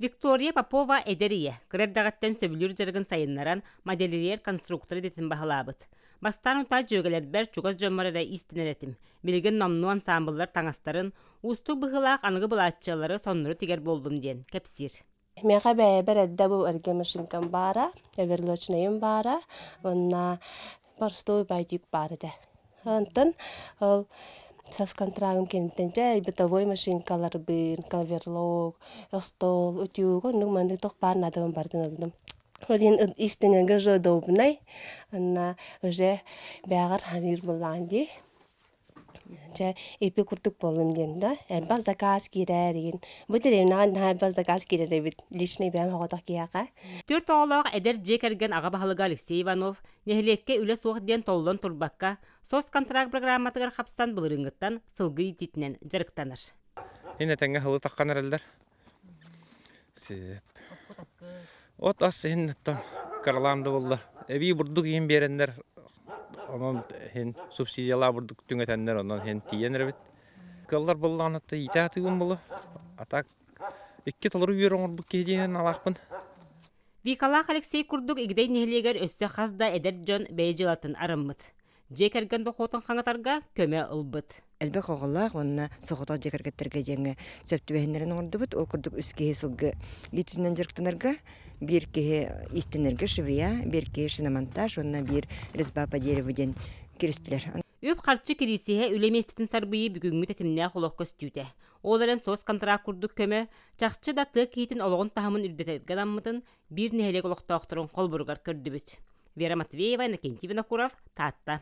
Виктория Попова эдерие, кырардағаттан сөбілер жарғын сайынларан моделерер конструкторы детін бағалабыт. Бастан ұта жөгелер бәр чугаз жоммарада истинеретім. Білген номну ансамблар таңастарын, ұстық бұғылақ анығы бұлатчылары сонныры тегер болдым ден, кәпсир. Меға бәйбір әдді бұл әрге машинкам бара, әверлочнайым бара, онна барстой байдик бары да. Антын, ол сас контрагым кенттенде, бытовой машинкалар бин, каверлог, стол, утюг, онның мәнді тоқ барын адамын бардын алдым. Олин истиненге жодобынай, онна уже бәғар ханир боланди. Эпи курдук болым денда. Бак заказ кирерин. Бөтөрөмнаган бак заказ киреребит. Личный бәм хоготак кияка. Төрт оғлақ әдер жекерген аға бағылыға Алексей Иванов, нехлекке үлі соқ ден толлон турбакка, сос контракт программатығыр қапстан бұлырыңғыттан сылғы ететінен жарықтаныр. Хин тәңге хылы таққан әрелдер. От ас хин караламды болды. Эби бурдук ем берендер. Onun hen subsidiyalar burduk tüngötenler ondan hen tiyenler bit. Kıllar bollan atı itaatı gün bolu. Atak ikki toluru yürüyor bu kediyen alaqpın. Викалах Алексей Курдук игдей нехлегер өссө хазда эдер жон бейжилатын арыммыт. Жекерген дохотун хаңатарга көмө ылбыт. Элбе коголлах онна сохото жекергеттерге жеңе сөптүбэһиннерин ордубут ол курдук үскеһи сылгы итинен жырктынарга бир кеһе истенерге шивия бир кеһе шинамонтаж онна бир резьба по дереву ден кирестилер. Үп харчы кирисиһе үлеместитин сарбыйы бүгүнгү тетимнээ холок көстүүтэ. Оларын сос контракт курдук көмө чакчы да тык киитин ологон тахамын үрдетерген аммытын бир нехелек олохтоохторун колбургар көрдүбүт. Вера Матвеева, Иннокентий Винокуров, Татта.